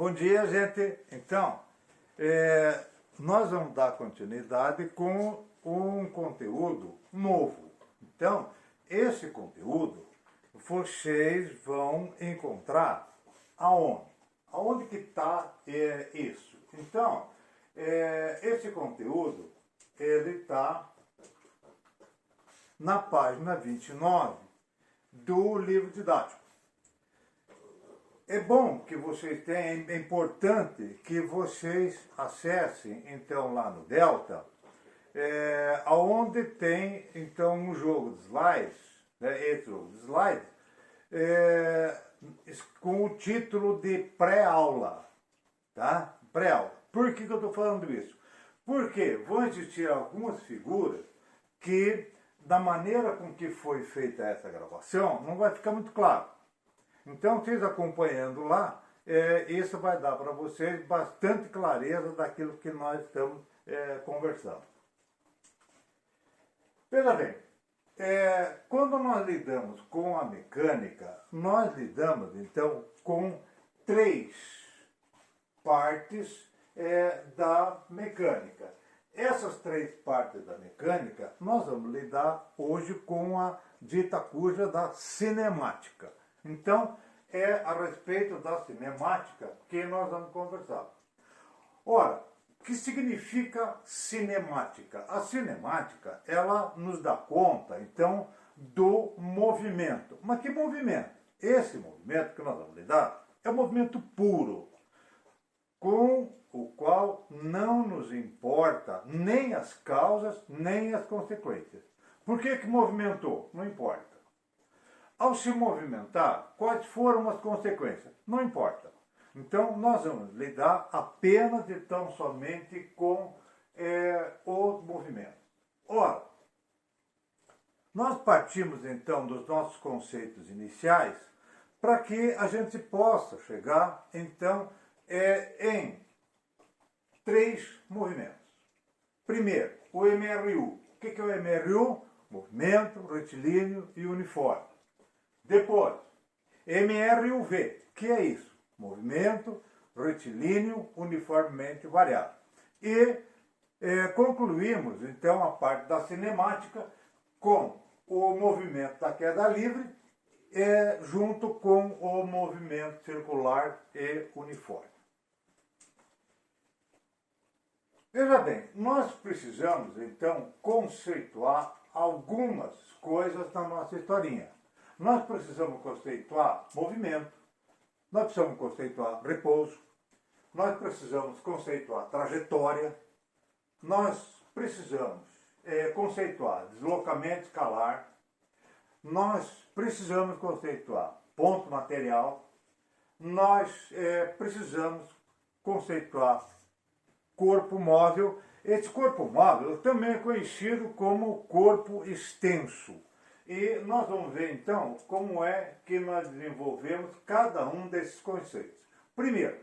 Bom dia, gente. Então, nós vamos dar continuidade com um conteúdo novo. Então, esse conteúdo vocês vão encontrar aonde? Aonde que está isso? Então, esse conteúdo ele está na página 29 do livro didático. É bom que vocês tenham, é importante que vocês acessem então lá no Delta, onde tem então um jogo de slides, esse jogo de slides, com o título de pré-aula, tá? Pré-aula. Por que eu estou falando isso? Porque vão existir algumas figuras que, da maneira com que foi feita essa gravação, não vai ficar muito claro. Então, vocês acompanhando lá, isso vai dar para vocês bastante clareza daquilo que nós estamos conversando. Veja bem, quando nós lidamos com a mecânica, nós lidamos então com três partes da mecânica. Essas três partes da mecânica, nós vamos lidar hoje com a dita cuja da cinemática. Então, é a respeito da cinemática que nós vamos conversar. Ora, o que significa cinemática? A cinemática, ela nos dá conta, então, do movimento. Mas que movimento? Esse movimento que nós vamos lidar é um movimento puro, com o qual não nos importa nem as causas, nem as consequências. Por que movimentou? Não importa. Ao se movimentar, quais foram as consequências? Não importa. Então, nós vamos lidar apenas e tão somente com o movimento. Ora, nós partimos então dos nossos conceitos iniciais para que a gente possa chegar então em três movimentos. Primeiro, o MRU. O que é o MRU? Movimento, retilíneo e uniforme. Depois, MRUV, que é isso? Movimento retilíneo uniformemente variável. E concluímos, então, a parte da cinemática com o movimento da queda livre junto com o movimento circular e uniforme. Veja bem, nós precisamos, então, conceituar algumas coisas na nossa historinha. Nós precisamos conceituar movimento, nós precisamos conceituar repouso, nós precisamos conceituar trajetória, nós precisamos conceituar deslocamento escalar, nós precisamos conceituar ponto material, nós precisamos conceituar corpo móvel. Esse corpo móvel também é conhecido como corpo extenso. E nós vamos ver, então, como é que nós desenvolvemos cada um desses conceitos. Primeiro,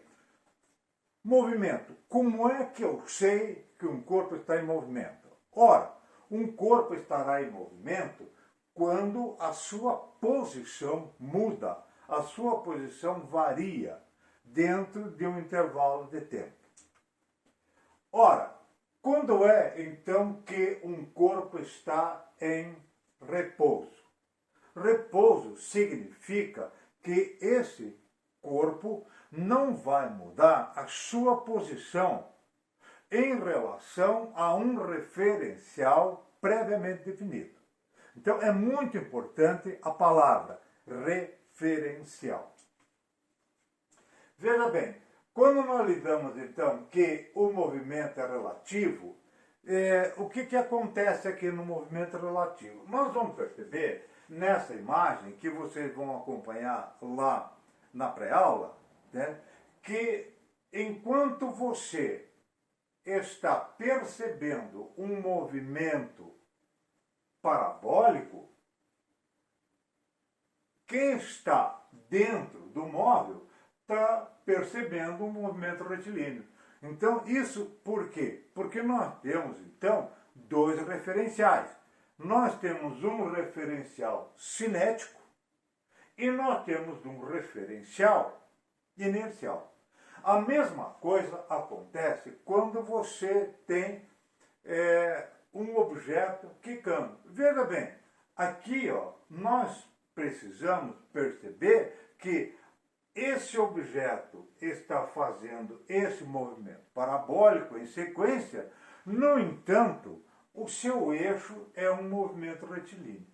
movimento. Como é que eu sei que um corpo está em movimento? Ora, um corpo estará em movimento quando a sua posição muda, a sua posição varia dentro de um intervalo de tempo. Ora, quando é, então, que um corpo está em repouso? Repouso significa que esse corpo não vai mudar a sua posição em relação a um referencial previamente definido. Então é muito importante a palavra referencial. Veja bem, quando nós lidamos então que o movimento é relativo, o que acontece aqui no movimento relativo? Nós vamos perceber nessa imagem que vocês vão acompanhar lá na pré-aula, né, que enquanto você está percebendo um movimento parabólico, quem está dentro do móvel está percebendo um movimento retilíneo. Então, isso por quê? Porque nós temos, então, dois referenciais. Nós temos um referencial cinético e nós temos um referencial inercial. A mesma coisa acontece quando você tem um objeto quicando. Veja bem, aqui ó, nós precisamos perceber que esse objeto está fazendo esse movimento parabólico em sequência, no entanto, o seu eixo é um movimento retilíneo.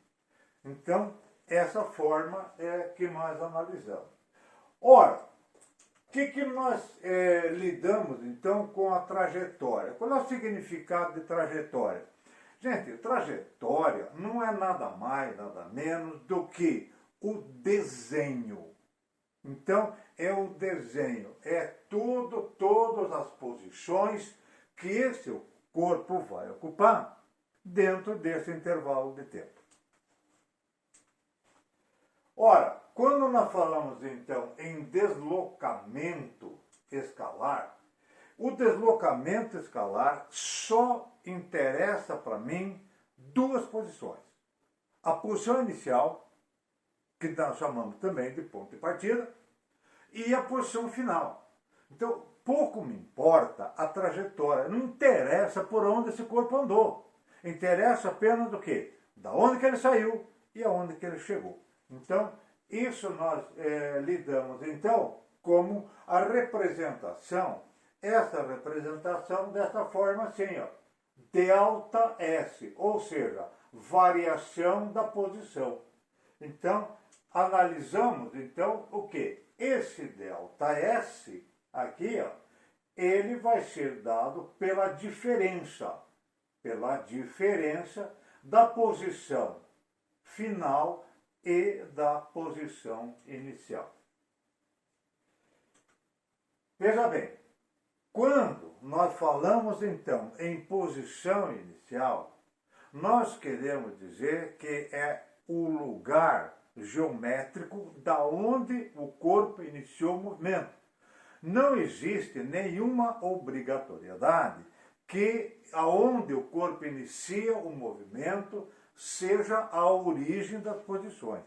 Então, essa forma é que nós analisamos. Ora, o que nós lidamos então com a trajetória? Qual é o significado de trajetória? Gente, trajetória não é nada mais, nada menos do que o desenho. Então, é o desenho, é todas as posições que esse corpo vai ocupar dentro desse intervalo de tempo. Ora, quando nós falamos então em deslocamento escalar, o deslocamento escalar só interessa para mim duas posições. A posição inicial, que nós chamamos também de ponto de partida, e a posição final. Então, pouco me importa a trajetória, não interessa por onde esse corpo andou. Interessa apenas do quê? Da onde que ele saiu e aonde que ele chegou. Então, isso nós lidamos então como a representação, essa representação dessa forma assim, ó, delta S, ou seja, variação da posição. Então, analisamos então o que? Esse delta S aqui, ó, ele vai ser dado pela diferença da posição final e da posição inicial. Veja bem, quando nós falamos então em posição inicial, nós queremos dizer que é o lugar geométrico da onde o corpo iniciou o movimento. Não existe nenhuma obrigatoriedade que aonde o corpo inicia o movimento seja a origem das posições.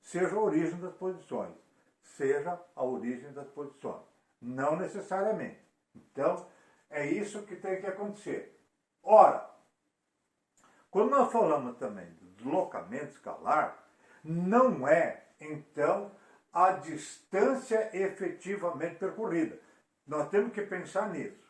Seja a origem das posições. Seja a origem das posições. Não necessariamente. Então, é isso que tem que acontecer. Ora, quando nós falamos também de deslocamento escalar, não é, então, a distância efetivamente percorrida. Nós temos que pensar nisso.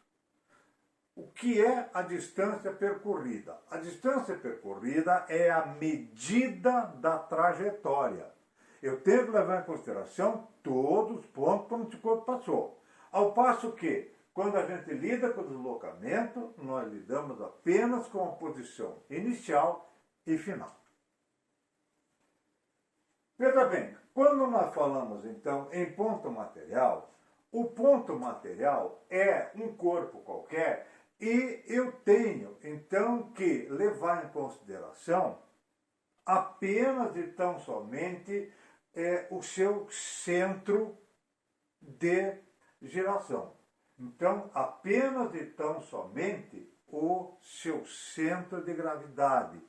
O que é a distância percorrida? A distância percorrida é a medida da trajetória. Eu tenho que levar em consideração todos os pontos por onde o corpo passou. Ao passo que, quando a gente lida com o deslocamento, nós lidamos apenas com a posição inicial e final. Veja bem, quando nós falamos então em ponto material, o ponto material é um corpo qualquer e eu tenho então que levar em consideração apenas e tão somente o seu centro de giração. Então, apenas e tão somente o seu centro de gravidade.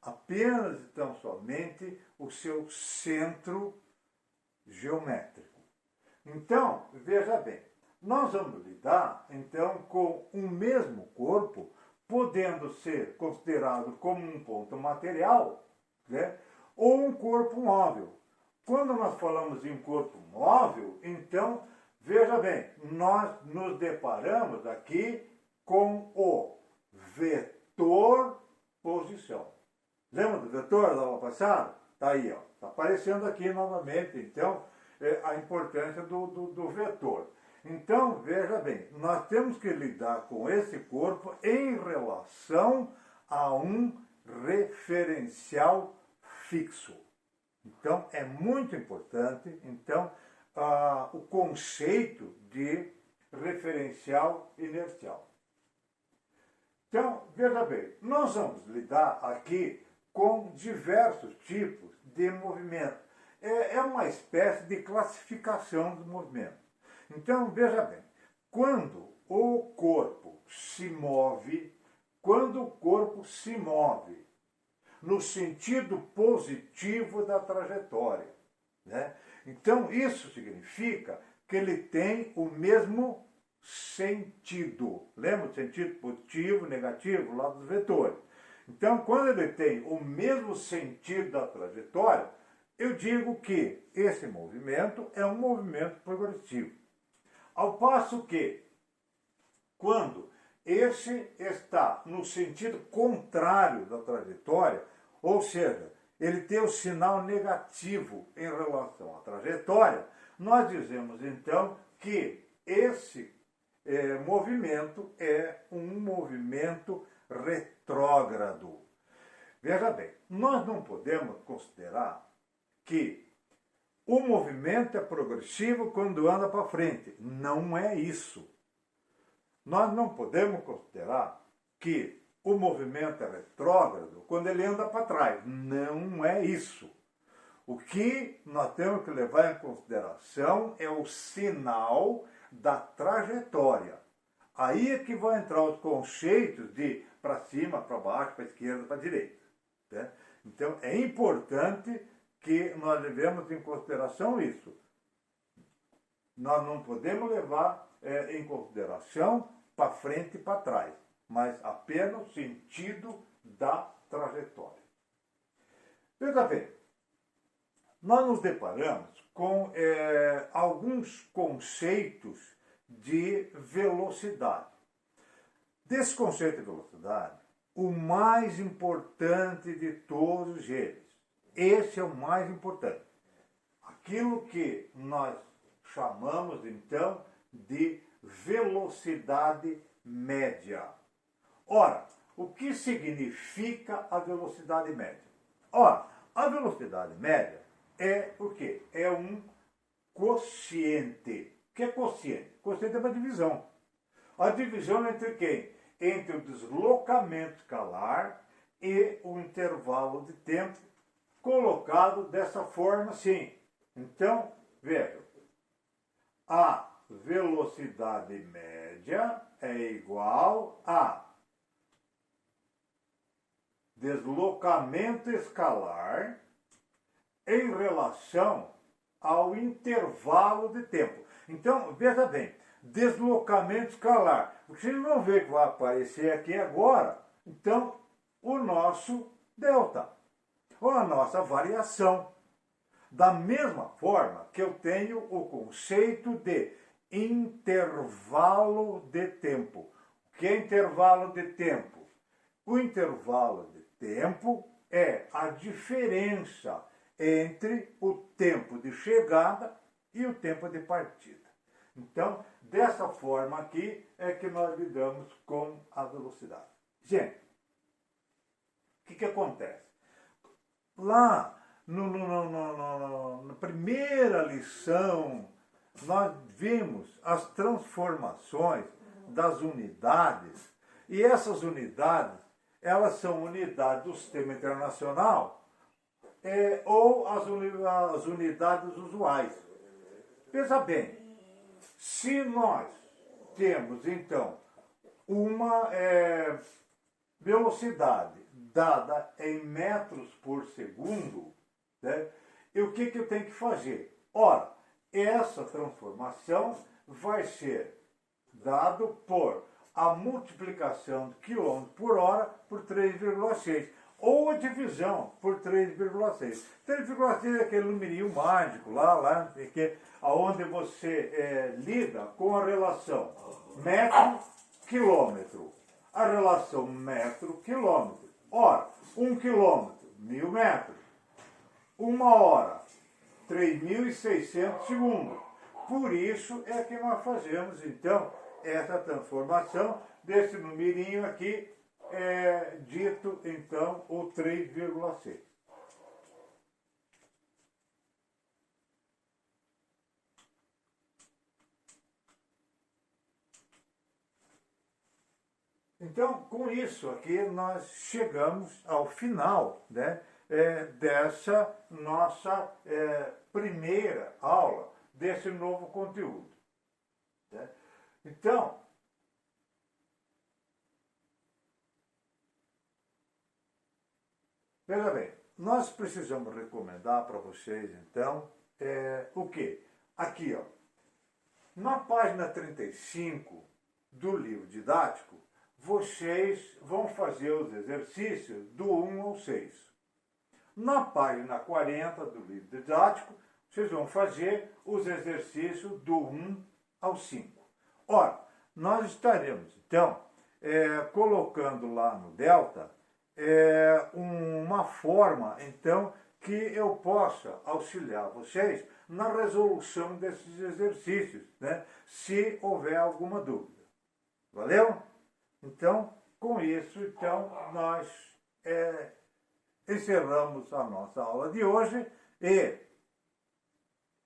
Apenas e tão somente o seu centro geométrico. Então, veja bem, nós vamos lidar, então, com um mesmo corpo, podendo ser considerado como um ponto material, né, ou um corpo móvel. Quando nós falamos em corpo móvel, então, veja bem, nós nos deparamos aqui com o vetor posição. Lembra do vetor da aula passada? Está aí, ó. Está aparecendo aqui novamente, então, a importância do vetor. Então, veja bem, nós temos que lidar com esse corpo em relação a um referencial fixo. Então, é muito importante, então, o conceito de referencial inercial. Então, veja bem, nós vamos lidar aqui com diversos tipos de movimento. É uma espécie de classificação do movimento. Então, veja bem, quando o corpo se move no sentido positivo da trajetória, né? Então, isso significa que ele tem o mesmo sentido. Lembra o sentido positivo, negativo, lá dos vetores? Então, quando ele tem o mesmo sentido da trajetória, eu digo que esse movimento é um movimento progressivo. Ao passo que, quando esse está no sentido contrário da trajetória, ou seja, ele tem o sinal negativo em relação à trajetória, nós dizemos então que esse movimento é um movimento retrógrado. Veja bem, nós não podemos considerar que o movimento é progressivo quando anda para frente. Não é isso. Nós não podemos considerar que o movimento é retrógrado quando ele anda para trás. Não é isso. O que nós temos que levar em consideração é o sinal da trajetória. Aí é que vão entrar os conceitos de para cima, para baixo, para esquerda, para direita. Né? Então é importante que nós levemos em consideração isso. Nós não podemos levar em consideração para frente e para trás, mas apenas o sentido da trajetória. Veja bem, nós nos deparamos com alguns conceitos de velocidade. Desse conceito de velocidade, o mais importante de todos eles, esse é o mais importante, aquilo que nós chamamos então de velocidade média. Ora, o que significa a velocidade média? Ora, a velocidade média é o quê? É um quociente. O que é quociente? Quociente é uma divisão. A divisão entre quem? Entre o deslocamento escalar e o intervalo de tempo, colocado dessa forma assim. Então, veja, a velocidade média é igual a deslocamento escalar em relação ao intervalo de tempo. Então, veja bem, deslocamento escalar. Vocês vão ver que vai aparecer aqui agora, então, o nosso delta, ou a nossa variação. Da mesma forma que eu tenho o conceito de intervalo de tempo. O que é intervalo de tempo? O intervalo de tempo é a diferença entre o tempo de chegada e o tempo de partida. Então, dessa forma aqui é que nós lidamos com a velocidade. Gente, o que acontece? Lá na primeira lição, nós vimos as transformações das unidades, e essas unidades, elas são unidades do sistema internacional ou as unidades usuais. Veja bem, se nós temos, então, uma velocidade dada em metros por segundo, né, e o que eu tenho que fazer? Ora, essa transformação vai ser dado por a multiplicação de quilômetros por hora por 3,6, ou a divisão por 3,6. 3,6 é aquele numerinho mágico lá onde você lida com a relação metro-quilômetro. A relação metro-quilômetro. Ora, 1 quilômetro, 1000 metros. 1 hora, 3.600 segundos. Por isso é que nós fazemos, então, essa transformação desse numerinho aqui, dito, então, o 3,6. Então, com isso aqui, nós chegamos ao final, né, dessa nossa primeira aula, desse novo conteúdo. Né? Então, veja bem, nós precisamos recomendar para vocês, então, o quê? Aqui, ó, Na página 35 do livro didático, vocês vão fazer os exercícios do 1 ao 6. Na página 40 do livro didático, vocês vão fazer os exercícios do 1 ao 5. Ora, nós estaremos, então, colocando lá no Delta uma forma, então, que eu possa auxiliar vocês na resolução desses exercícios, né? Se houver alguma dúvida. Valeu? Então, com isso, então, nós encerramos a nossa aula de hoje e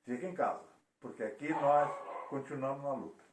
fique em casa, porque aqui nós continuamos na luta.